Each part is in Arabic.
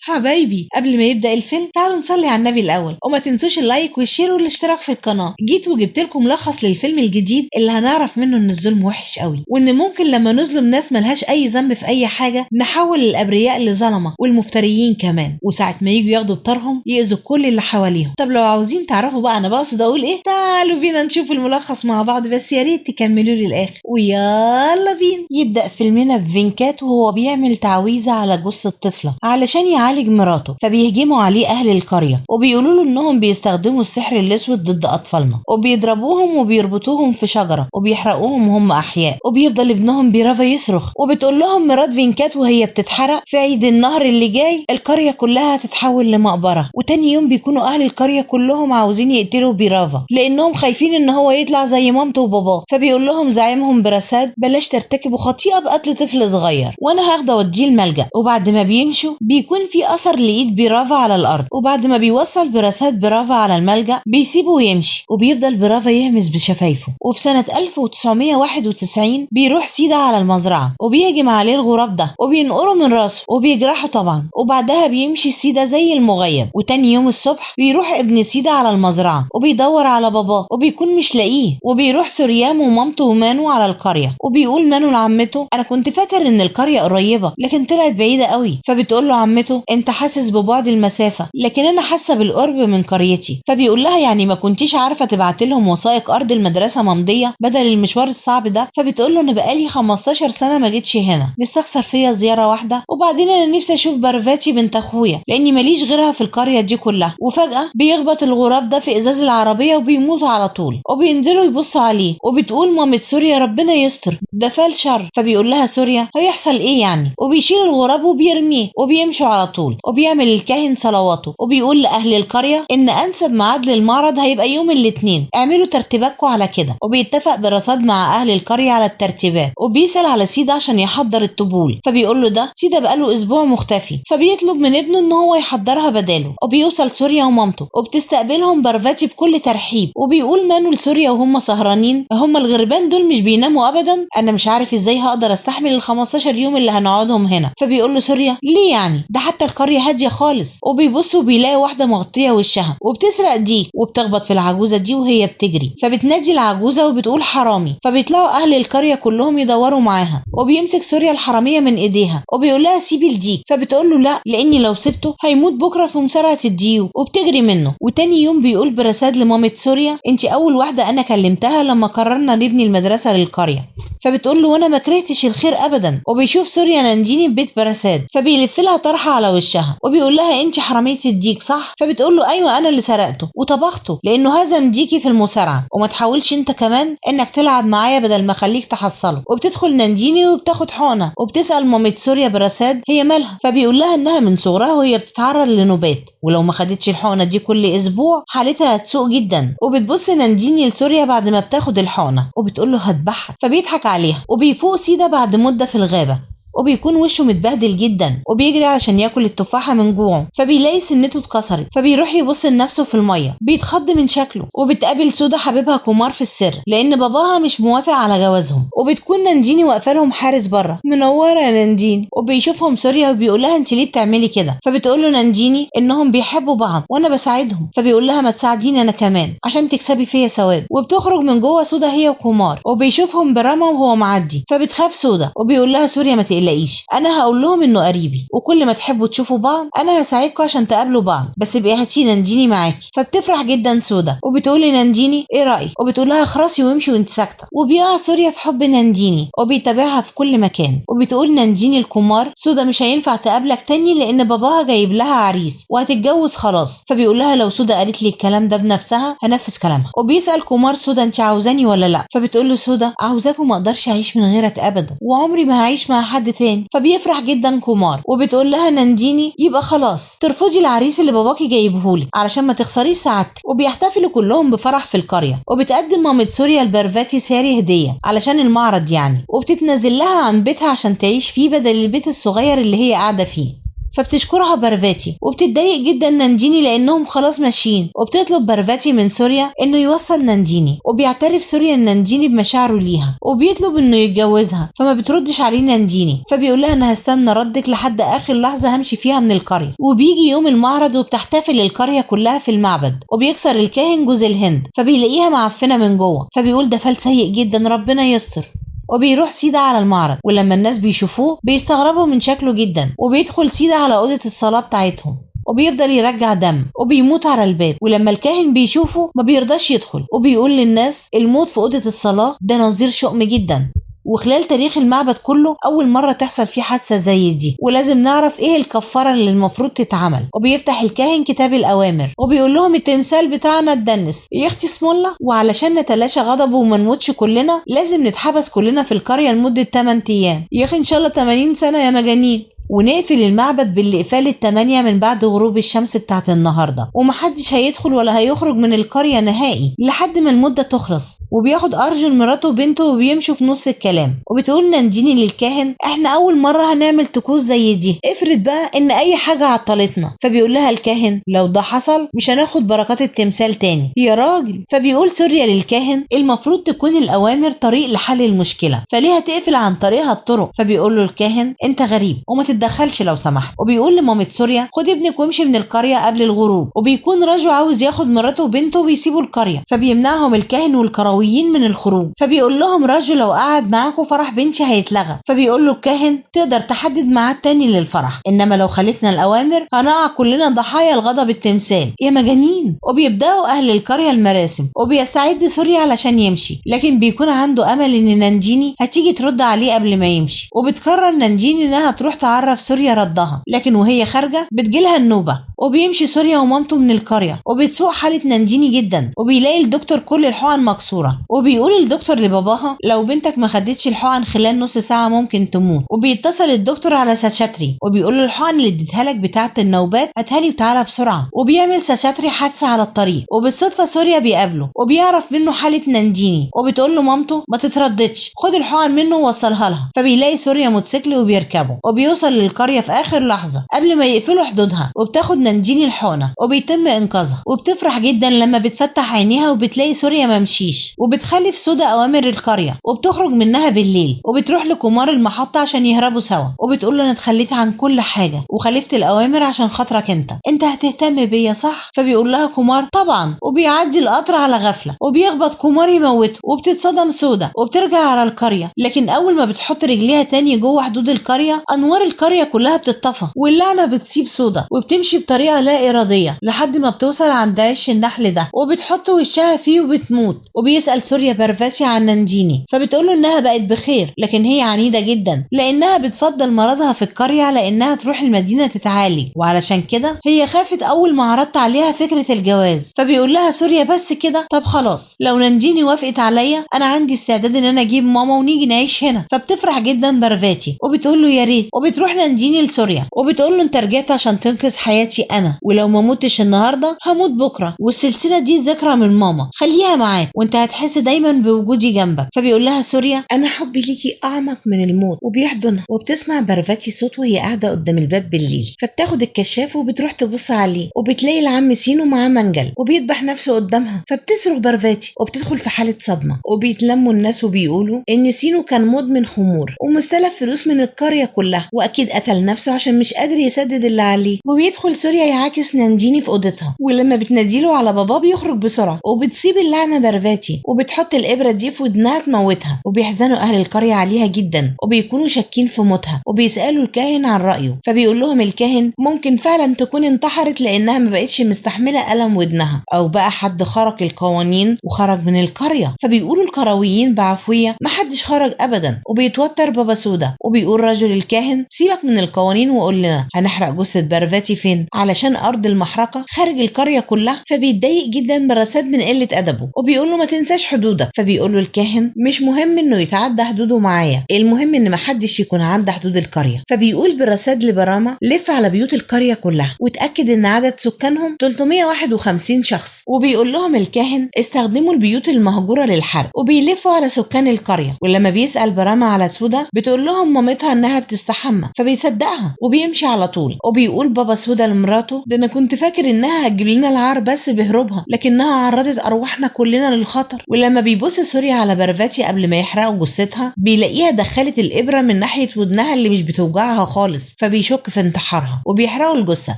حبايبي، قبل ما يبدأ الفيلم تعالوا نصلي على النبي الأول، وما تنسوش اللايك والشير والاشتراك في القناة. جيت وجبت لكم ملخص للفيلم الجديد اللي هنعرف منه ان الظلم وحش قوي، وان ممكن لما نظلم ناس ملهاش اي ذنب في اي حاجة نحول الابرياء لظلمة والمفتريين كمان، وساعة ما يجوا ياخدوا بطارهم يأذوا كل اللي حواليهم. طب لو عاوزين تعرفوا بقى انا بقصد اقول ايه، تعالوا بينا نشوف الملخص مع بعض، بس يا ريت تكملوا لي الاخر ويلا بينا. يبدأ فيلمنا بفينكات وهو بيعمل تعويذة على جثة طفلة علشان يعالج مراته، فبيهجموا عليه أهل القرية وبيقولوا له إنهم بيستخدموا السحر الأسود ضد أطفالنا، وبيضربوهم وبيربطوهم في شجرة وبيحرقوهم وهم أحياء. وبيفضل ابنهم بيرافا يصرخ وبتقول لهم مرات فينكات وهي بتتحرق في عيد النهر اللي جاي القرية كلها هتتحول لمقبرة. وتاني يوم بيكونوا أهل القرية كلهم عاوزين يقتلوا بيرافا لأنهم خايفين إن هو يطلع زي مامته وباباه، فبيقول لهم زعيمهم برساد بلاش ترتكبوا خطيئة بقتل طفل صغير وأنا هاخده أوديه الملجأ. وبعد ما بيمشوا بيكون في أثر لإيد برافا على الأرض، وبعد ما بيوصل برسات برافا على الملجأ بيسيبه ويمشي، وبيفضل برافا يهمس بشفايفه. وفي سنة 1991 بيروح سيدا على المزرعة وبيهجم عليه الغراب ده وبينقره من راسه وبيجرحه طبعا، وبعدها بيمشي سيدا زي المغيب. وتاني يوم الصبح بيروح ابن سيدا على المزرعة وبيدور على باباه وبيكون مش لاقيه، وبيروح سوريام ومامته ومانو على القرية، وبيقول مانو لعمته أنا كنت فاكر إن القرية قريبة لكن طلعت بعيدة قوي. فبتقول له عمته انت حاسس ببعد المسافة لكن انا حاسة بالقرب من قريتي. فبيقول لها يعني ما كنتيش عارفة تبعت لهم وثائق ارض المدرسة ممضية بدل المشوار الصعب ده؟ فبتقول له انا بقالي 15 سنة ما جيتش هنا، مستخسر فيا زيارة واحدة؟ وبعدين انا نفسي اشوف برفاتي بنت اخويا لاني ماليش غيرها في القرية دي كلها. وفجأة بيخبط الغراب ده في ازاز العربية وبيموت على طول، وبينزلوا يبصوا عليه. وبتقول مامة سوريا ربنا يستر ده فال شر. فبيقول لها سوريا هيحصل ايه يعني؟ وبيشيل الغراب وبيرميه وبيمشوا على طول. وبيعمل الكاهن صلواته وبيقول لأهل القرية إن أنسب ميعاد للمعرض هيبقى يوم الاثنين، اعملوا ترتيباتكم على كده. وبيتفق برصاد مع أهل القرية على الترتيبات، وبيسأل على سيدا عشان يحضر الطبول. فبيقول له ده سيدا بقاله أسبوع مختفي، فبيطلب من ابنه إن هو يحضرها بداله. وبيوصل سوريا ومامته وبتستقبلهم برفاتي بكل ترحيب. وبيقول مانو لسوريا وهم سهرانين هم الغربان دول مش بيناموا أبدا، أنا مش عارف إزاي هقدر أستحمل ال 15 يوم اللي هنقعدهم هنا. فبيقول له سوريا ليه يعني؟ ده حتى القرية هادية خالص. وبيبص وبيلاقي واحدة مغطية وشها وبتسرق دي وبتخبط في العجوزة دي وهي بتجري، فبتنادي العجوزة وبتقول حرامي. فبيطلعوا أهل القرية كلهم يدوروا معاها، وبيمسك سوريا الحرامية من إيديها وبيقول لها سيبي الديك. فبتقول له لا لأني لو سبته هيموت بكرة في مسارعة الديو، وبتجري منه. وتاني يوم بيقول برساد لمامة سوريا انت أول واحدة أنا كلمتها لما قررنا نبني المدرسة للقرية. فبتقول له وانا ما كرهتش الخير ابدا. وبيشوف سوريا نانديني ببيت برساد فبيلف لها طرحه على وشها وبيقول لها انت حراميه الديك صح؟ فبتقول له ايوه انا اللي سرقته وطبخته لانه هزم ديكي في المسارعه، وما تحاولش انت كمان انك تلعب معايا بدل ما اخليك تحصله. وبتدخل نانديني وبتاخد حقنه وبتسال مامة سوريا برساد هي مالها، فبيقول لها انها من صغرها وهي بتتعرض لنوبات ولو ما خدتش الحقنه دي كل اسبوع حالتها هتسوء جدا. وبتبص نانديني لسوريا بعد ما بتاخد الحقنه وبتقول له هذبحها، فبيضحك عليها. وبيفوق سيدا بعد مدة في الغابة وبيكون وشه متبهدل جدا وبيجري علشان ياكل التفاحة من جوعه، فبيلاقي سنته اتكسرت فبيروح يبص لنفسه في المية بيتخض من شكله. وبتقابل سودا حبيبها كومار في السر لان باباها مش موافق على جوازهم، وبتكون نانديني واقفه لهم حارس بره منوره يا نانديني. وبيشوفهم سوريا وبيقول لها انت ليه بتعملي كده؟ فبتقول له نانديني انهم بيحبوا بعض وانا بساعدهم. فبيقول لها ما تساعديني انا كمان عشان تكسبي فيا ثواب. وبتخرج من جوه سودا هي وكومار وبيشوفهم براما وهو معدي، فبتخاف سودا وبيقول لها سوريا ما تقلقيش انا هقول لهم انه قريبي وكل ما تحبوا تشوفوا بعض انا هساعدكم عشان تقابلوا بعض، بس ابقي هاتي نانديني معاكي. فبتفرح جدا سودا وبتقول لنانديني ايه رايك؟ وبتقول لها خلاص وامشي وانت ساكته. وبيقع سوريا في حب نانديني وبيتابعها في كل مكان. وبتقول نانديني الكمار سودا مش هينفع تقابلك تاني لان باباها جايب لها عريس وهتتجوز خلاص. فبيقول لها لو سودا قالت لي الكلام ده بنفسها هنفذ كلامها. وبيسال كمار سودا انت عاوزاني ولا لا؟ فبتقول له سودا عاوزاك وما اقدرش اعيش من غيرك ابدا وعمري ما هعيش مع حد تاني. فبيفرح جدا كمار وبتقول لها نانديني يبقى خلاص ترفضي العريس اللي باباكي جايبهولك علشان ما تخسريش سعادتك. وبيحتفلوا كلهم بفرح في القريه، وبتقدم مامة سوريا لبرفاتي ساري هديه علشان المعرض يعني، وبتتنازل لها عن بيتها عشان تعيش فيه بدل البيت الصغير اللي هي قاعده فيه. فبتشكرها بارفاتي وبتتضايق جدا نانديني لانهم خلاص ماشيين، وبتطلب بارفاتي من سوريا انه يوصل نانديني، وبيعترف سوريا نانديني بمشاعره ليها وبيطلب انه يتجوزها، فما بتردش عليه نانديني، فبيقول لها انا هستنى ردك لحد اخر لحظه همشي فيها من القريه. وبيجي يوم المعرض وبتحتفل القريه كلها في المعبد، وبيكسر الكاهن جوز الهند فبيلاقيها معفنه من جوه، فبيقول ده فال سيء جدا ربنا يستر. وبيروح سيدا على المعرض، ولما الناس بيشوفوه بيستغربوا من شكله جدا، وبيدخل سيدا على اوضه الصلاه بتاعتهم وبيفضل يرجع دم وبيموت على الباب، ولما الكاهن بيشوفه ما بيرضاش يدخل، وبيقول للناس الموت في اوضه الصلاه ده نظير شؤم جدا، وخلال تاريخ المعبد كله أول مرة تحصل فيه حادثة زي دي، ولازم نعرف إيه الكفارة اللي المفروض تتعمل. وبيفتح الكاهن كتاب الأوامر وبيقول لهم التمثال بتاعنا اتدنس يا أختي اسم الله، وعلشان نتلاشى غضبه وما نموتش كلنا لازم نتحبس كلنا في القرية لمدة 8 أيام. يا أخي إن شاء الله 80 سنة يا مجانين. ونقفل المعبد بالإقفال ال8 من بعد غروب الشمس بتاعت النهاردة، ومحدش هيدخل ولا هيخرج من القرية نهائي لحد ما المدة تخلص. وبياخد أرجل مراته وبنته وبيمشوا في نص الكلام، وبتقول نانديني للكاهن احنا أول مرة هنعمل طقوس زي دي، افرض بقى إن أي حاجة عطلتنا. فبيقول لها الكاهن لو ده حصل مش هناخد بركات التمثال تاني يا راجل. فبيقول سوريا للكاهن المفروض تكون الأوامر طريق لحل المشكلة، فليه هتقفل عن طريقها الطرق؟ فبيقول له الكاهن انت غريب وما تتدخلش لو سمحت. وبيقول لمامة سوريا خد ابنك وامشي من القرية قبل الغروب. وبيكون راجو عاوز ياخد مراته وبنته وبيسيبوا القرية، فبيمنعهم الكاهن والقرويين من الخروج. فبيقول لهم راجو لو قعد معاكم فرح بنتي هيتلغى. فبيقول له الكاهن تقدر تحدد ميعاد تاني للفرح، انما لو خالفنا الاوامر هنقع كلنا ضحايا لغضب التمثال يا مجانين. وبيبداوا اهل القرية المراسم، وبيستعد سوريا علشان يمشي، لكن بيكون عنده امل ان نانديني هتيجي ترد عليه قبل ما يمشي. وبتقرر نانديني انها تروح تعرف سوريا ردها، لكن وهي خارجه بتجيلها النوبه. وبيمشي سوريا ومامته من القريه، وبتسوق حاله نانديني جدا، وبيلاقي الدكتور كل الحقن مكسوره، وبيقول الدكتور لباباها لو بنتك ما خدتش الحقن خلال نص ساعه ممكن تموت. وبيتصل الدكتور على ساشاتري وبيقول له الحقن اللي اديتها لك بتاعه النوبات هاتها لي وتعالى بسرعه. وبيعمل ساشاتري حادثه على الطريق، وبالصدفه سوريا بيقابله وبيعرف منه حاله نانديني، وبتقول له مامته ما تترددش خد الحقن منه ووصلها لها. فبيلاقي سوريا موتوسيكل وبيركبه، وبيوصل للقريه في اخر لحظه قبل ما يقفلوا حدودها، وبتاخد نانديني الحقنه وبيتم انقاذها. وبتفرح جدا لما بتفتح عينيها وبتلاقي سوريا ممشيش، وبتخلف سودا اوامر القريه وبتخرج منها بالليل، وبتروح لكمار المحطه عشان يهربوا سوا، وبتقول له انا اتخليت عن كل حاجه وخالفت الاوامر عشان خاطرك انت هتهتم بيا صح؟ فبيقول لها كمار طبعا. وبيعدي القطر على غفله وبيخبط كمار يموته، وبتتصدم سودا وبترجع على القريه، لكن اول ما بتحط رجليها تاني جوه حدود القريه انوار القريه كلها بتتطفى، واللعنه بتسيب سودا وبتمشي بطريقه لا اراديه لحد ما بتوصل عند عش النحل ده، وبتحط وشها فيه وبتموت. وبيسال سوريا بارفاتي عن نانديني، فبتقوله انها بقت بخير، لكن هي عنيده جدا لانها بتفضل مرضها في القريه على انها تروح المدينه تتعالج، وعلشان كده هي خافت اول ما عرضت عليها فكره الجواز. فبيقول لها سوريا بس كده؟ طب خلاص لو نانديني وافقت عليا انا عندي استعداد ان انا اجيب ماما ونيجي نعيش هنا. فبتفرح جدا بارفاتي وبتقول له يا ريت. وبتروح نانديني لسوريا وبتقول له انت رجعت عشان تنقذ حياتي انا، ولو ما متش النهارده هموت بكره، والسلسله دي ذكرى من ماما خليها معاك وانت هتحس دايما بوجودي جنبك. فبيقول لها سوريا انا حبي ليكي اعمق من الموت، وبيحضنها. وبتسمع بارفاتي صوت وهي قاعده قدام الباب بالليل، فبتاخد الكشاف وبتروح تبص عليه، وبتلاقي العم سينو معاه منجل وبيذبح نفسه قدامها. فبتصرخ بارفاتي وبتدخل في حاله صدمه، وبيتلموا الناس وبيقولوا ان سينو كان مدمن خمور ومستلف فلوس من القريه كلها، واكيد قتل نفسه عشان مش قادر يسدد اللي عليه. وبيدخل سوريا يعاكس نانديني في اوضتها، ولما بتناديله على باباه بيخرج بسرعه، وبتصيب اللعنه بارفاتي وبتحط الابره دي في ودنها تموتها. وبيحزنوا اهل القريه عليها جدا وبيكونوا شاكين في موتها، وبيسالوا الكاهن عن رايه. فبيقول لهم الكاهن ممكن فعلا تكون انتحرت لانها ما بقتش مستحمله الم ودنها، او بقى حد خرق القوانين وخرج من القريه. فبيقولوا القرويين بعفويه ما حدش خرج ابدا. وبيتوتر بابا سودا وبيقول رجل الكاهن سيبك من القوانين وقول لنا هنحرق جثه بارفاتي فين، وعلشان أرض المحرقة خارج القرية كلها، فبيتضايق جدا برساد من قلة أدبه وبيقول له ما تنساش حدودك. فبيقول له الكاهن مش مهم إنه يتعدى حدوده معايا، المهم إن محدش يكون عدى حدود القرية. فبيقول برساد لبرامة لف على بيوت القرية كلها وتأكد إن عدد سكانهم 351 شخص، وبيقول لهم الكاهن استخدموا البيوت المهجورة للحرق، وبيلفوا على سكان القرية. ولما بيسأل برامة على سودا بتقول لهم مامتها إنها بتستحمى، فبيصدقها وبيمشي على طول. وبيقول بابا سودا لمراته ده أنا كنت فاكر إنها هتجيب لنا العار بس بهروبها، لكنها عرضت أرواحنا كلنا للخطر. ولما بيبص سوريا على برفاتي قبل ما يحرقوا جثتها بيلاقيها دخلت الإبرة من ناحية ودنها اللي مش بتوجعها خالص، فبيشك في انتحارها وبيحرقوا الجثة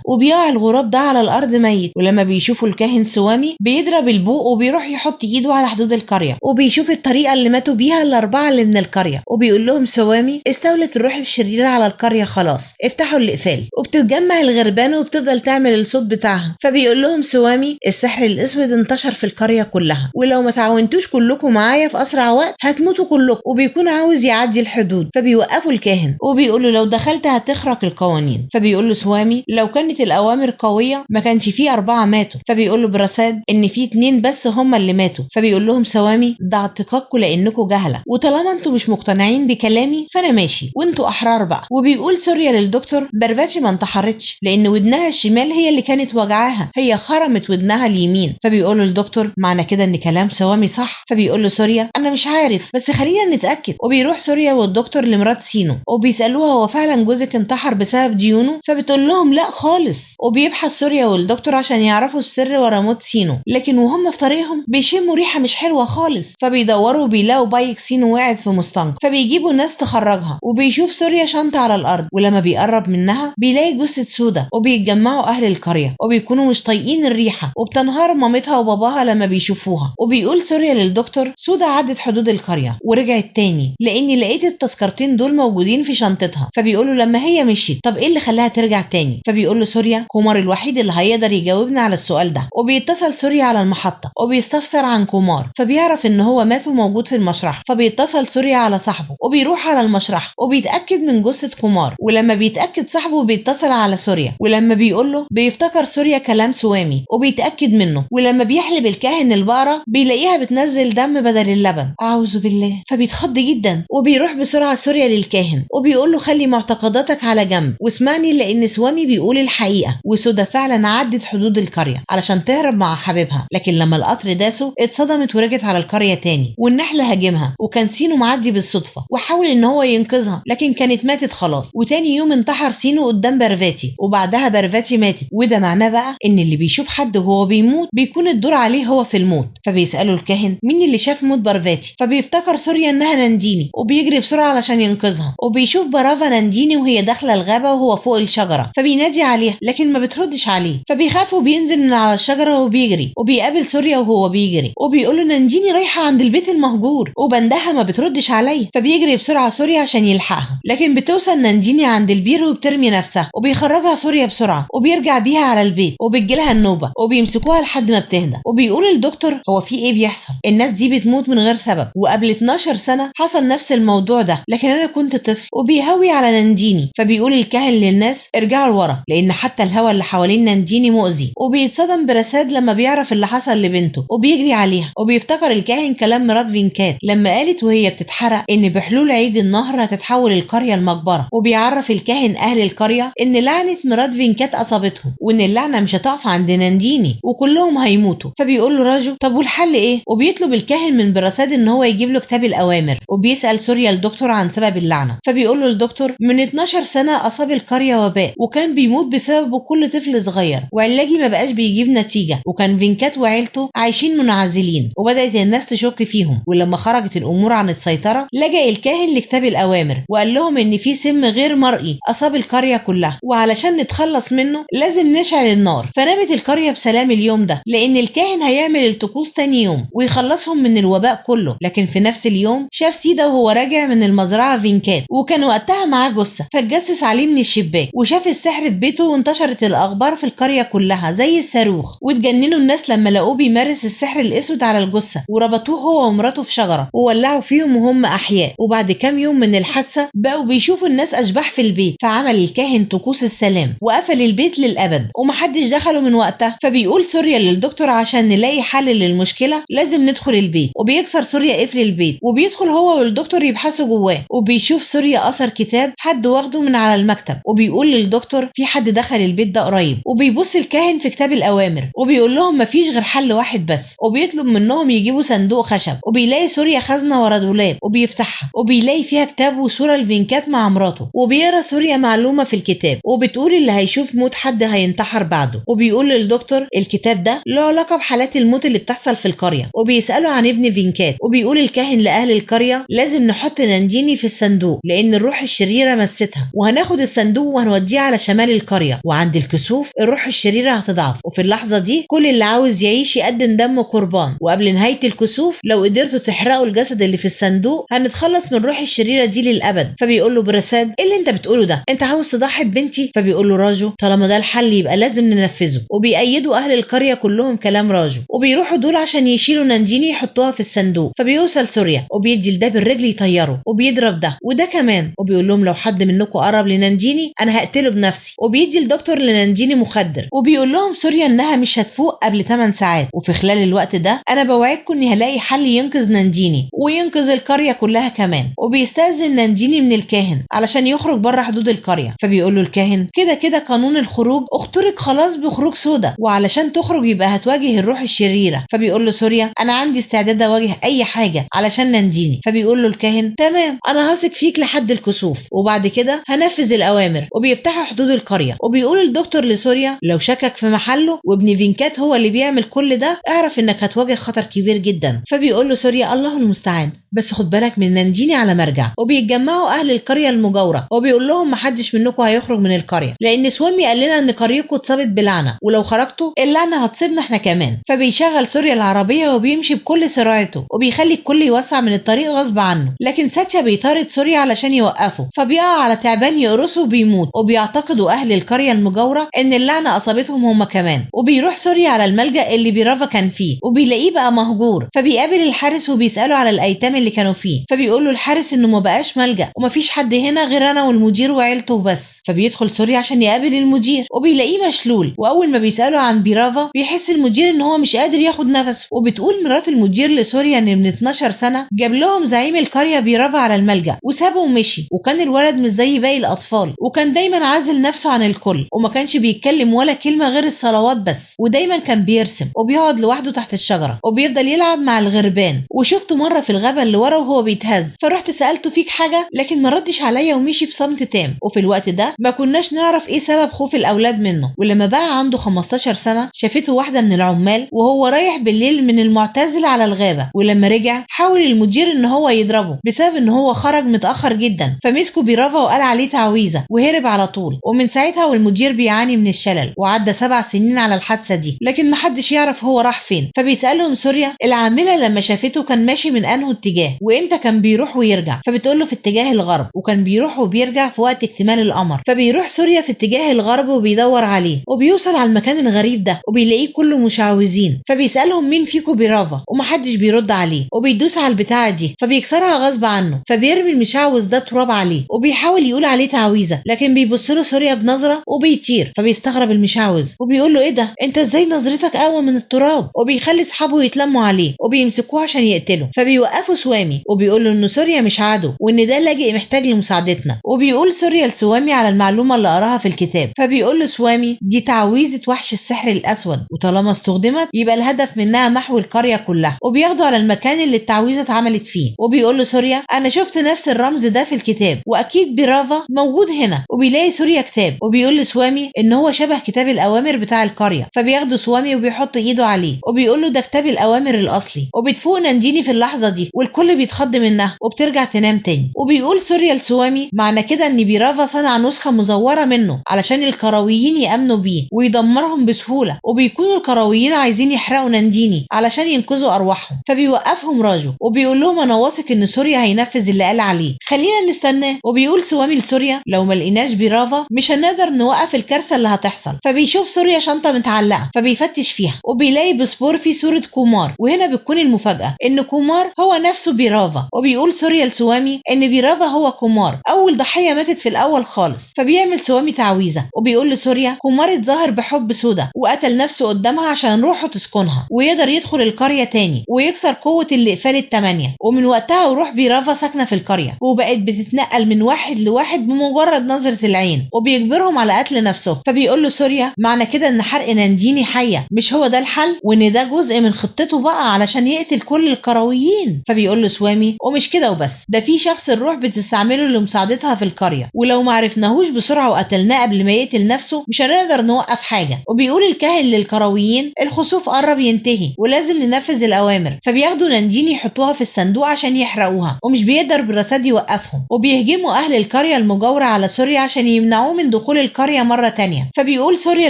وبيقع الغراب ده على الأرض ميت. ولما بيشوفوا الكاهن سوامي بيضرب البوق وبيروح يحط إيده على حدود القرية، وبيشوف الطريقة اللي ماتوا بيها الأربعة اللي من القرية، وبيقول لهم سوامي استولت الروح الشريرة على القرية خلاص افتحوا الإقفال. وبتتجمع الغربانة وبتفضل تعمل الصوت بتاعها. فبيقول لهم سوامي السحر الأسود انتشر في القرية كلها، ولو ما تعاونتوش كلكم معايا في أسرع وقت هتموتوا كلكم. وبيكون عاوز يعدي الحدود، فبيوقفوا الكاهن وبيقول له لو دخلت هتخرق القوانين. فبيقول له سوامي لو كانت الأوامر قوية ما كانش فيه 4 ماتوا. فبيقول له برساد إن فيه 2 بس هم اللي ماتوا. فبيقول لهم سوامي ده اعتقادكم لأنكم جهلة، وطالما انتوا مش مقتنعين بكلامي فأنا ماشي وانتوا أحرار بقى. وبيقول سوريا للدكتور برفاتي ما انتحرتش لأن ودنها الشمال هي اللي كانت وجعاها، هي خرمت ودنها اليمين. فبيقول له الدكتور معنى كده إن كلام سوامي صح. فبيقول له سوريا أنا مش عارف بس خلينا نتأكد. وبيروح سوريا والدكتور لمرات سينو وبيسألوها هو فعلا جوزك انتحر بسبب ديونه؟ فبتقول لهم لا خالص. وبيبحث سوريا والدكتور عشان يعرفوا السر ورا موت سينو، لكن وهم في طريقهم بيشموا ريحة مش حلوة خالص. فبيدوروا وبيلاقوا بايك سينو وقعت في مستنقع، فبيجيبوا ناس تخرجها. وبيشوف سوريا شنطة على الأرض، ولما بيقرب منها بيلاقي جثة سودا. وبيتجمعوا أهل القرية وبيكونوا مش طايقين الريحة، وبتنهار مامتها وباباها لما بيشوفوها. وبيقول سوريا للدكتور سودا عدت حدود القرية ورجعت تاني لأني لقيت التذكرتين دول موجودين في شنطتها. فبيقولوا لما هي مشيت طب ايه اللي خلاها ترجع تاني؟ فبيقول له سوريا كومار الوحيد اللي هيقدر يجاوبنا على السؤال ده. وبيتصل سوريا على المحطة وبيستفسر عن كومار، فبيعرف ان هو مات وموجود في المشرحة. فبيتصل سوريا على صاحبه وبيروح على المشرحة وبيتأكد من جثة كومار. ولما بيتأكد صاحبه بيتصل على سوريا، ولما بيقول له بيفتكر سوريا كلام سوامي وبيتأكد منه. ولما بيحلب الكاهن البقرة بيلاقيها بتنزل دم بدل اللبن، أعوذ بالله. فبيتخض جدا وبيروح بسرعة سوريا للكاهن وبيقول له خلي معتقداتك على جنب واسمعني لأن سوامي بيقول الحقيقة، وسودا فعلا عدت حدود القرية علشان تهرب مع حبيبها، لكن لما القطر داسه اتصدمت ورجعت على القرية تاني. والنحل هاجمها وكان سينو معدي بالصدفة وحاول ان هو ينقذها لكن كانت ماتت خلاص. وتاني يوم انتحر سينو قدام برفاتي وبعدها برفاتي ماتت. وده معناه بقى ان اللي بيشوف حد وهو بيموت بيكون الدور عليه هو في الموت. فبيسألوا الكاهن مين اللي شاف موت برفاتي؟ فبيفتكر سوريا انها نانديني وبيجري بسرعة علشان ينقذها. وبيشوف برافا نانديني وهي داخلة الغابة وهو فوق الشجرة، فبينادي عليها لكن ما بتردش عليه. فبيخاف وبينزل من على الشجرة وبيجري وبيقابل سوريا وهو بيجري وبيقول له نانديني رايحة عند البيت المهجور وبندها ما بتردش عليه. فبيجري بسرعة سوريا عشان يلحقها، لكن بتوصل نانديني عند البير وبترمي نفسها وبيخرجها سوريا بسرعة وبيرجع بيها على البيت وبتجيلها النوبة وبيمسكوها لحد ما بتهدى. وبيقول الدكتور هو في ايه بيحصل؟ الناس دي بتموت من غير سبب، وقبل 12 سنة حصل نفس الموضوع ده لكن انا كنت طفل. وبيهوي على نانديني. فبيقول الكاهن للناس ارجعوا لورا لان حتى الهواء اللي حوالين نانديني مؤذي. وبيتصدم برساد لما بيعرف اللي حصل لبنته وبيجري عليها. وبيفتكر الكاهن كلام مرات فينكات لما قالت وهي بتتحرق ان بحلول عيد النهر هتتحول القرية المقبرة. وبيعرف الكاهن اهل القرية ان لعنة مرات فينكات اصابتهم وان اللعنة مش هتقف عند نانديني وكلهم هيموتوا. فبيقول له راجو طب والحل ايه؟ وبيطلب الكاهن من برساد ان هو يجيب له كتاب الاوامر. وبيسأل سوريا الدكتور عن سبب اللعنة. فبيقول له الدكتور من 12 سنة اصاب القرية وباء وكان بيموت بسببه كل طفل صغير وعلاجي ما بقاش بيجيب نتيجة، وكان فينكات وعيلته عايشين منعزلين وبدأت الناس تشك فيهم. ولما خرجت الامور عن السيطرة لجأ الكاهن لكتاب الاوامر وقال لهم ان في سم غير مرئي اصاب القرية كلها وعلشان نتخلص منه لازم نشعل النار. فنامت القرية بسلام اليوم ده لان الكاهن هيعمل الطقوس تاني يوم ويخلصهم من الوباء كله. لكن في نفس اليوم شاف سيدا وهو راجع من المزرعة فينكات وكان وقتها معاه جثة، فاتجسس عليه من الشباك وشاف السحر في بيته وانتشرت الاخبار في القرية كلها زي الصاروخ. واتجننوا الناس لما لقوه بيمارس السحر الاسود على الجثة وربطوه هو ومراته في شجرة وولعوا فيهم وهم احياء. وبعد كام يوم من الحادثة بقوا بيشوفوا الناس اشباح في البيت، فعمل الكاهن طقوس السلام وقفل البيت البيت للأبد ومحدش دخله من وقتها. فبيقول سوريا للدكتور عشان نلاقي حل للمشكلة لازم ندخل البيت، وبيكسر سوريا قفل البيت وبيدخل هو والدكتور يبحثوا جواه، وبيشوف سوريا أثر كتاب حد واخده من على المكتب، وبيقول للدكتور في حد دخل البيت ده قريب. وبيبص الكاهن في كتاب الأوامر وبيقول لهم مفيش غير حل واحد بس، وبيطلب منهم يجيبوا صندوق خشب، وبيلاقي سوريا خزنة ورا دولاب وبيفتحها وبيلاقي فيها كتاب وصورة لفينكات مع مراته، وبيقرا سوريا معلومة في الكتاب وبتقول اللي هيشوف موت حد هينتحر بعده. وبيقول للدكتور الكتاب ده له علاقة بحالات الموت اللي بتحصل في القرية، وبيسألوا عن ابن فينكات. وبيقول الكاهن لأهل القرية لازم نحط نانديني في الصندوق لأن الروح الشريرة مستها، وهناخد الصندوق وهنوديه على شمال القرية، وعند الكسوف الروح الشريرة هتضعف، وفي اللحظة دي كل اللي عاوز يعيش يقدم دم قربان، وقبل نهاية الكسوف لو قدرتوا تحرقوا الجسد اللي في الصندوق هنتخلص من الروح الشريرة دي للأبد. فبيقول له برساد ايه اللي انت بتقوله ده؟ انت عاوز تضحي ببنتي؟ فبيقول له راجو طالما ده الحل يبقى لازم ننفذه. وبيأيدوا أهل القرية كلهم كلام راجو، وبيروحوا دول عشان يشيلوا نانديني يحطوها في الصندوق. فبيوصل سوريا وبيدي لده بالرجل يطيره، وبيضرب ده وده كمان، وبيقول لهم لو حد منكم قرب لنانديني انا هقتله بنفسي. وبيدي الدكتور لنانديني مخدر، وبيقول لهم سوريا انها مش هتفوق قبل 8 ساعات، وفي خلال الوقت ده انا بوعدكم اني هلاقي حل ينقذ نانديني وينقذ القرية كلها كمان. وبيستأذن نانديني من الكاهن علشان يخرج بره حدود القرية. فبيقول له الكاهن كده كده قانون الخروج اخترق خلاص بخروج سودا، وعلشان تخرج يبقى هتواجه الروح الشريرة. فبيقول له سوريا انا عندي استعداد اواجه اي حاجة علشان نانديني. فبيقول له الكاهن تمام انا هثق فيك لحد الكسوف وبعد كده هنفذ الاوامر. وبيفتحوا حدود القرية، وبيقول الدكتور لسوريا لو شكك في محله وابن فينكات هو اللي بيعمل كل ده اعرف انك هتواجه خطر كبير جدا. فبيقول له سوريا الله المستعان بس خد بالك من نانديني على مرجع. وبيتجمعوا اهل القرية المجاورة وبيقول لهم محدش منكم هيخرج من القرية لان سوامي قال لنا ان قريتكم اتصابت بلعنة، ولو خرجتوا اللعنة هتصيبنا احنا كمان. فبيشغل سوريا العربية وبيمشي بكل سرعته وبيخلي الكل يوسع من الطريق غصب عنه، لكن ساتشا بيطارد سوريا علشان يوقفه، فبيقع على تعبان يقرصه وبيموت. وبيعتقدوا اهل القرية المجاورة ان اللعنة اصابتهم هم كمان. وبيروح سوريا على الملجأ اللي بيرافا كان فيه وبيلاقيه بقى مهجور، فبيقابل الحارس وبيسأله على الايتام اللي كانوا فيه. فبيقول له الحارس انه ما بقاش ملجأ ومفيش حد هنا غير انا والمدير وعيلته بس. فبيدخل سوريا عشان يقابل المدير وبيلاقيه مشلول، واول ما بيسأله عن بيرافا بيحس المدير ان هو مش قادر ياخد نفسه. وبتقول مرات المدير لسوريا ان من 12 سنة جاب لهم زعيم القرية بيرافا على الملجأ وسابه ومشي، وكان الولد مش زي باقي الاطفال وكان دايما عازل نفسه عن الكل وما كانش بيتكلم ولا كلمة غير الصلوات بس، ودايما كان بيرسم وبيقعد لوحده تحت الشجرة وبيفضل يلعب مع الغربان. وشفته مرة في الغابة اللي ورا وهو بيتهز، فرحت سألته فيك حاجة لكن ما ردش عليا ومشي في صمت تام. وفي الوقت ده ما كناش نعرف ايه سبب خوف الاولاد منه. ولما بقى عنده 15 سنة شافته واحدة من العمال وهو رايح بالليل من المعتزل على الغابة، ولما رجع حاول المدير ان هو يضربه بسبب ان هو خرج متأخر جدا، فمسكه بيرافا وقال عليه تعويذة وهرب على طول. ومن ساعتها والمدير بيعاني من الشلل، وعدى 7 سنين على الحادثة دي لكن محدش يعرف هو راح فين. فبيسألهم سوريا العاملة لما شافته كان ماشي من انه اتجاه وامتى كان بيروح ويرجع، فبتقول له في اتجاه الغرب وكان بيروح وبيرجع في وقت اكتمال القمر. فبيروح سوريا في اتجاه الغرب وبيدور عليه وبيوصل على المكان الغريب ده وبيلاقيه كله مشعوذين. فبيسألهم مين فيكم بيرافا ومحدش بيرد عليه، وبيدوس على البتاعة دي فبيكسرها غصب عنه، فبيرمي المشعوذ ده تراب عليه وبيحاول يقول عليه تعويذة لكن بيبص له سوريا بنظرة وبيطير. فبيستغرب المشعوذ وبيقول له ايه ده انت ازاي نظرتك اقوى من التراب، وبيخلي اصحابه يتلموا عليه وبيمسكوه عشان يقتله. فبيوقفوا سوامي وبيقول له ان سوريا مش عدو وان ده لاجئ محتاج لمساعدتنا. وبيقول سوريا لسوامي على المعلومة اللي قراها في الكتاب، فبيقول له سوامي دي تعويذة وحش السحر الاسود وطالما استخدمت يبقى الهدف منها محو القرية كلها. وبياخده على المكان اللي التعويذة اتعملت فيه وبيقول له سوريا انا شفت نفس الرمز ده في الكتاب واكيد بيرافا موجود هنا. وبيلاقي سوريا كتاب وبيقول لسوامي ان هو شبه كتاب الاوامر بتاع القرية، فبياخده سوامي وبيحط ايده عليه وبيقول له ده كتاب الاوامر الاصلي. وبتفوق نانديني في اللحظة دي والكل بيتخض منها وبترجع تنام تاني. وبيقول سوريا لسوامي معنى كده ان بيرافا صنع نسخة مزورة منه علشان القرويين يأمنوا بيه ويدمرهم بسهولة، وبيكونوا القرويين عايزين يحرقوا نانديني علشان ينقذوا ارواحهم. فبيوقفهم راجو وبيقول لهم انا واثق ان سوريا هينفذ اللي قال عليه، خلينا نستناه. وبيقول سوامي لسوريا لو ما لقيناش بيرافا مش هنقدر نوقف الكارثة اللي هتحصل. فبيشوف سوريا شنطة متعلقة فبيفتش فيها وبيلاقي بسبور فيه صورة كومار، وهنا بتكون المفاجأة ان كومار هو نفسه بيرافا. وبيقول سوريا لسوامي ان بيرافا هو كومار اول ضحية ماتت في الاول خالص. فبيعمل سوامي تعويذة وبيقول لسوريا كومار اتظاهر بحب سودا وقتل نفسه قدامها عشان روحه تسكنها ويقدر يدخل القرية تاني ويكسر قوة الاقفال ال8. ومن وقتها وروح بيرافا ساكنة في القرية وبقت بتتنقل من واحد لواحد بمجرد نظرة العين وبيجبرهم على قتل نفسهم. فبيقول له سوريا معنى كده ان حرق نانديني حية مش هو ده الحل وان ده جزء من خطته بقى علشان يقتل كل القرويين. فبيقول له سوامي ومش كده وبس، ده في شخص الروح بتستعمله لمساعدتها في القرية ولو ما عرفناهوش بسرعة وقتلناه قبل ما يقتل نفسه مش هنقدر نوقف حاجة. وبيقول الكاهن للقرويين الخسوف قرب ينتهي ولازم ننفذ الأوامر. فبياخدوا نانديني يحطوها في الصندوق عشان يحرقوها ومش بيقدر بالرصاد يوقفهم. وبيهجموا أهل القرية المجاورة على سوريا عشان يمنعوه من دخول القرية مرة تانية. فبيقول سوريا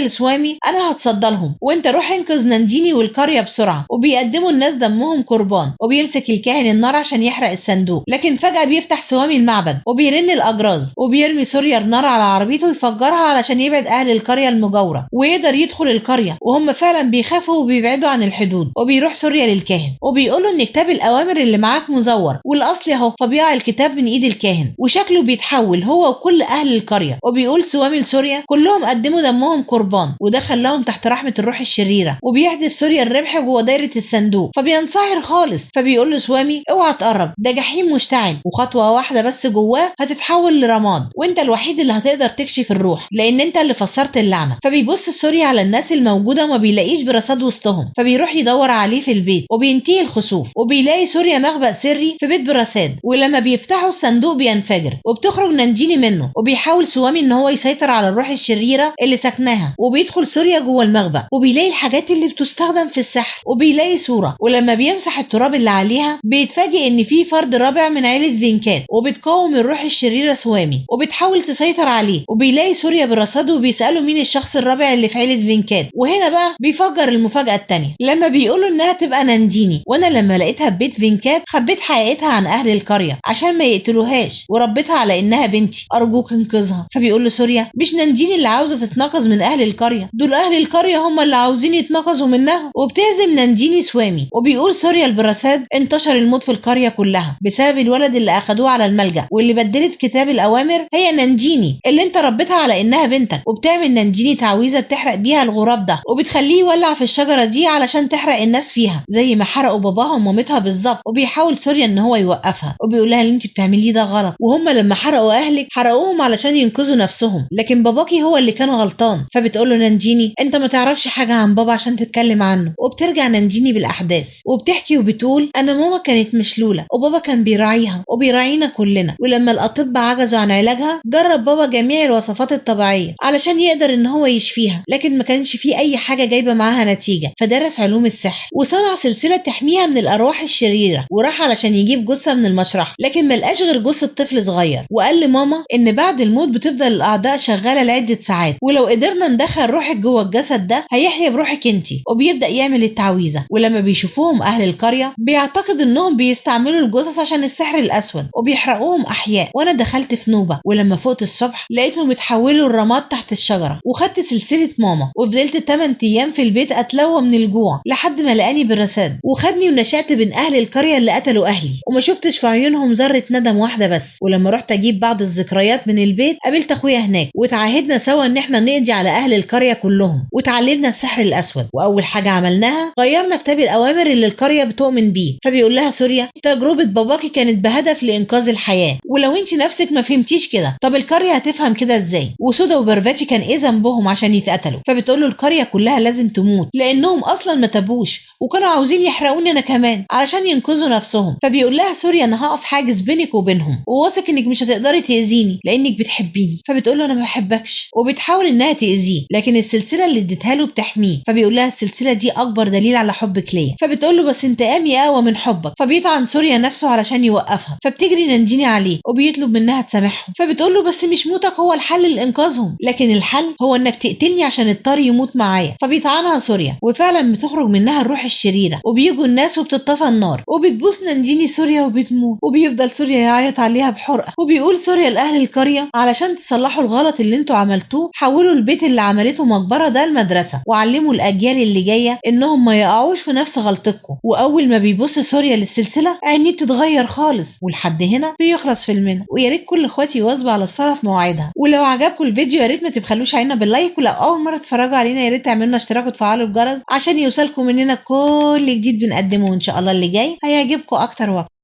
لسوامي أنا هتصدى لهم وأنت روح انقذ نانديني والقرية بسرعة. وبيقدموا الناس دمهم قربان وبيمسك الكاهن النار عشان يحرق الصندوق. لكن فجأة بيفتح سوامي المعبد وبيرن الأجراز وبيرمي سوريا النار على عربيته ويفجرها علشان يبعد أهل القرية المجاورة ويقدر يدخل القرية. وهم فعلا بيخافوا وبيبعدوا عن الحدود. وبيروح سوريا للكاهن وبيقوله إن كتاب الأوامر اللي معاك مزور والأصل أهو. فبيقع الكتاب من إيد الكاهن وشكله بيتحول هو وكل أهل القرية. وبيقول سوامي لسوريا كلهم قدموا دمهم قربان وده خلاهم تحت رحمة الروح الشريرة. وبيهدف سوريا الربح جوه دايرة الصندوق فبينصهر خالص. فبيقول له سوامي اوعى تقرب ده جحيم مشتعل وخطوة واحدة بس جواه هتتحول لرماد وانت الوحيد اللي هتقدر تكشف الروح لان انت اللي فسرت اللعنة. فبيبص سوريا على الناس الموجودة وما بيلاقيش برصاد وسطهم. فبيروح يدور عليه في البيت وبينتهي الخسوف وبيلاقي سوريا مخبأ سري في بيت برصاد. ولما بيفتحوا الصندوق بينفجر وبتخرج نانديني منه. وبيحاول سوامي ان هو يسيطر على الروح الشريرة اللي سكناها وبيدخل سوريا جوه المخبأ وبيلاقي الحاجات اللي بتستخدم في السحر وبيلاقي صورة. ولما بيمسح التراب اللي عليها بيتفاجئ ان في فرد رابع من عيلة فينكات وبتقاوم الروح الشريرة سوامي وبتحاول تسيطر عليه. وبيلاقي سوريا برصاده وبيسأله مين الشخص الرابع اللي في عيلة فينكات. وهنا بقى بيفجر المفاجأة التانية لما بيقولوا انها تبقى نانديني. وانا لما لقيتها في بيت فينكات خبيت حقيقتها عن اهل القرية عشان ما يقتلوهاش وربيتها على انها بنتي ارجوك انقذها. فبيقول له سوريا مش نانديني اللي عاوزة تتنقذ من اهل القرية، دول اهل القرية هم اللي عاوزين يتنقذوا منها. وبتهزم نانديني سوامي. وبيقول سوريا البرصاد انتشر الموت في القرية كلها بسبب الولد اللي اخدوه على الملجأ واللي بدلت كتاب الاوامر هي نانديني اللي انت ربيتها على انها بنتك. وبتعمل نانديني تعويذة بتحرق بيها الغراب ده وبتخليه يولع في الشجرة دي علشان تحرق الناس فيها زي ما حرقوا باباها ومامتها بالظبط. وبيحاول سوريا ان هو يوقفها وبيقولها اللي انت بتعمليه ده غلط وهم لما حرقوا اهلك حرقوهم علشان ينقذوا نفسهم لكن باباكي هو اللي كان غلطان. فبتقوله نانديني انت ما تعرفش حاجة عن بابا عشان تتكلم عنه. وبترجع نانديني بالاحداث وبتحكي وبتقول انا ماما كانت مشلولة وبابا كان بيراعيها وبيراعينا كلنا ولما الاطباء عجزوا عن علاجها جرب بابا جميع الوصفات الطبيعية علشان يقدر ان هو يشفيها لكن ما كانش فيه اي حاجة جايبة معاها نتيجة. فدرس علوم السحر وصنع سلسلة تحميها من الارواح الشريرة وراح علشان يجيب جثة من المشرحة لكن ملقاش غير جثة طفل صغير. وقال لماما ان بعد الموت بتفضل الاعضاء شغالة لعدة ساعات ولو قدرنا ندخل روحك جوه الجسد ده هيحيى بروحك انتي. وبيبدأ يعمل التعويذة ولما بيشوفوهم اهل القرية بيعتقد انهم بيستعملوا الجثث عشان السحر الاسود وبيحرقوهم احياء. وانا دخلت في نوبة ولما فقت الصبح لقيتهم اتحولوا الرماد تحت الشجرة وخدت سلسلة ماما وفضلت 8 ايام في البيت اتلوى من الجوع لحد ما لقاني بالرصاد وخدني ونشأت بين اهل القرية اللي قتلوا اهلي وما شفتش في عيونهم ذرة ندم واحدة بس. ولما رحت اجيب بعض الذكريات من البيت قابلت اخويا هناك وتعاهدنا سوا ان احنا نقضي على اهل القرية كلهم وتعلمنا السحر الاسود. واول حاجة عملناها غيرنا كتاب الاوامر اللي القرية بتؤمن بيه. فبيقول لها سوريا تجربة باباكي كانت بهدف لانقاذ الحياة ولو انت نفسك ما فهمتيش كده طب القرية هتفهم كده ازاي؟ وسودا وبرفاتي كان ايه ذنبهم عشان يتقتلوا؟ فبتقول له القرية كلها لازم تموت لانهم اصلا ما تابوش وكانوا عاوزين يحرقوني انا كمان علشان ينقذوا نفسهم. فبيقول لها سوريا انا هقف حاجز بينك وبينهم وواثق انك مش هتقدري تاذيني لانك بتحبيني. فبتقول له انا ما بحبكش وبتحاول انها تاذيه لكن السلسله اللي اديتها له بتحميه. فبيقول لها السلسله دي اكبر دليل على حبك ليا. فبتقول له بس انتقامي اقوى من حبك. فبيطعن سوريا نفسه علشان يوقفها فبتجري نانديني عليه وبيطلب منها تسامحهم. فبتقول له بس مش موتك هو الحل لانقاذهم لكن الحل هو انك تقتلني عشان الطري يموت معايا. فبيطعنها سوريا وفعلا بتخرج منها الروح الشريره وبيجوا الناس وبتطفى النار وبتبوس نانديني سوريا وبتموت وبيفضل سوريا يعيط عليها بحرقه. وبيقول سوريا لاهل القريه علشان تصلحوا الغلط اللي انتوا عملتوه حولوا البيت اللي عملته مقبره ده المدرسه وعلموا الاجيال اللي جايه انهم ما يقعوش في نفس غلطتكم. واول ما بيبص سوريا للسلسله عينيه بتتغير خالص. ولحد هنا بيخلص فيلمنا ويا ريت كل اخواتي يواظبوا على الصلاه في مواعيدها. ولو عجبكم الفيديو الفيديو يا ريت ما تبخلوش علينا باللايك، ولو اول مره تتفرجوا علينا يا ريت تعملوا لنا اشتراك وتفعلوا الجرس عشان يوصلكم مننا كل جديد بنقدمه، وان شاء الله اللي جاي هيعجبكم اكتر واكتر.